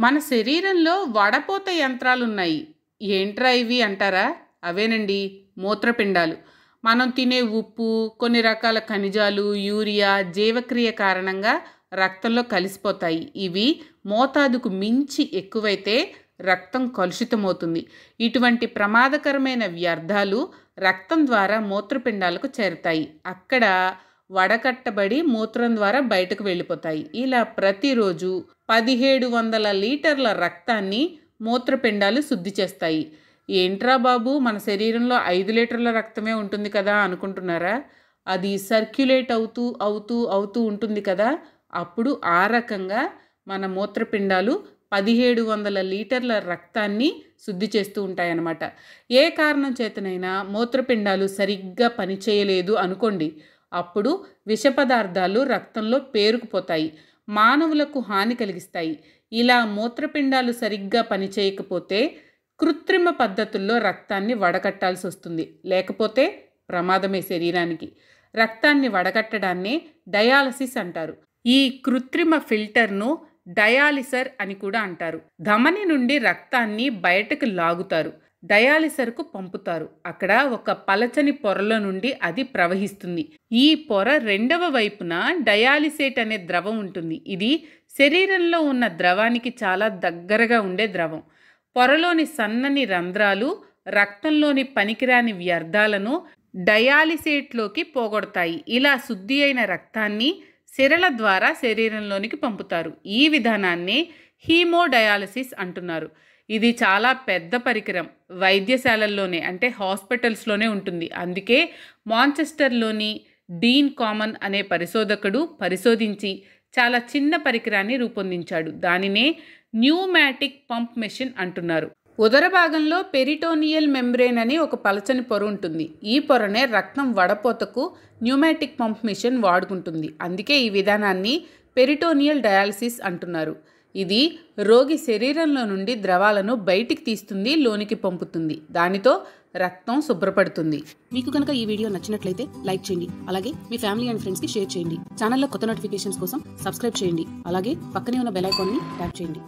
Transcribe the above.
మన శరీరంలో వడపోత యంత్రాలున్నాయి. ఏంట్రా ఇవి అంటారా? అవేనండి మూత్రపిండాలు. మనం తినే ఉప్పు, కొన్ని రకాల ఖనిజాలు, యూరియా, జీవక్రియ కారణంగా రక్తంలో కలిసిపోతాయి. ఇవి మోతాదుకు మించి ఎక్కువైతే రక్తం కలుషితమవుతుంది. ఇటువంటి ప్రమాదకరమైన వ్యర్థాలు రక్తం ద్వారా మూత్రపిండాలకు చేరుతాయి. అక్కడ వడకట్టబడి మూత్రం ద్వారా బయటకు వెళ్ళిపోతాయి. ఇలా ప్రతిరోజు 1700 లీటర్ల రక్తాన్ని మూత్రపిండాలు శుద్ధి చేస్తాయి. ఏంట్రా బాబు, మన శరీరంలో 5 లీటర్ల రక్తమే ఉంటుంది కదా అనుకుంటున్నారా? అది సర్క్యులేట్ అవుతూ ఉంటుంది కదా. అప్పుడు ఆ రకంగా మన మూత్రపిండాలు 1700 లీటర్ల రక్తాన్ని శుద్ధి చేస్తూ ఉంటాయన్నమాట. ఏ కారణం చేతనైనా మూత్రపిండాలు సరిగ్గా పనిచేయలేదు అనుకోండి, అప్పుడు విష పదార్థాలు రక్తంలో పేరుకుపోతాయి, మానవులకు హాని కలిగిస్తాయి. ఇలా మూత్రపిండాలు సరిగ్గా పనిచేయకపోతే కృత్రిమ పద్ధతుల్లో రక్తాన్ని వడకట్టాల్సి వస్తుంది. లేకపోతే ప్రమాదమే శరీరానికి. రక్తాన్ని వడకట్టడాన్నే డయాలసిస్ అంటారు. ఈ కృత్రిమ ఫిల్టర్ను డయాలిసర్ అని కూడా అంటారు. ధమని నుండి రక్తాన్ని బయటకు లాగుతారు, డయాలిసర్కు పంపుతారు. అక్కడ ఒక పలచని పొరలో నుండి అది ప్రవహిస్తుంది. ఈ పొర రెండవ వైపున డయాలిసేట్ అనే ద్రవం ఉంటుంది. ఇది శరీరంలో ఉన్న ద్రవానికి చాలా దగ్గరగా ఉండే ద్రవం. పొరలోని సన్నని రంధ్రాలు రక్తంలోని పనికిరాని వ్యర్థాలను డయాలిసేట్లోకి పోగొడతాయి. ఇలా శుద్ధి అయిన రక్తాన్ని సిరల ద్వారా శరీరంలోనికి పంపుతారు. ఈ విధానాన్ని హీమోడయాలసిస్ అంటున్నారు. ఇది చాలా పెద్ద పరికరం. వైద్యశాలల్లోనే అంటే హాస్పిటల్స్లోనే ఉంటుంది. అందుకే మాంచెస్టర్లోని డీన్ కామన్ అనే పరిశోధకుడు పరిశోధించి చాలా చిన్న పరికరాన్ని రూపొందించాడు. దానినే న్యూమాటిక్ పంప్ మెషిన్ అంటున్నారు. ఉదర భాగంలో పెరిటోనియల్ మెంబ్రేన్ అని ఒక పలచని పొర ఉంటుంది. ఈ పొరనే రక్తం వడపోతకు న్యూమాటిక్ పంప్ మెషిన్ వాడుకుంటుంది. అందుకే ఈ విధానాన్ని పెరిటోనియల్ డయాలసిస్ అంటున్నారు. ఇది రోగి శరీరంలో నుండి ద్రవాలను బయటికి తీస్తుంది, లోనికి పంపుతుంది. దానితో రక్తం శుభ్రపడుతుంది. మీకు కనుక ఈ వీడియో నచ్చినట్లయితే లైక్ చేయండి. అలాగే మీ ఫ్యామిలీ అండ్ ఫ్రెండ్స్కి షేర్ చేయండి. ఛానల్లో కొత్త నోటిఫికేషన్స్ కోసం సబ్స్క్రైబ్ చేయండి. అలాగే పక్కనే ఉన్న బెల్ ఐకాన్ని ట్యాప్ చేయండి.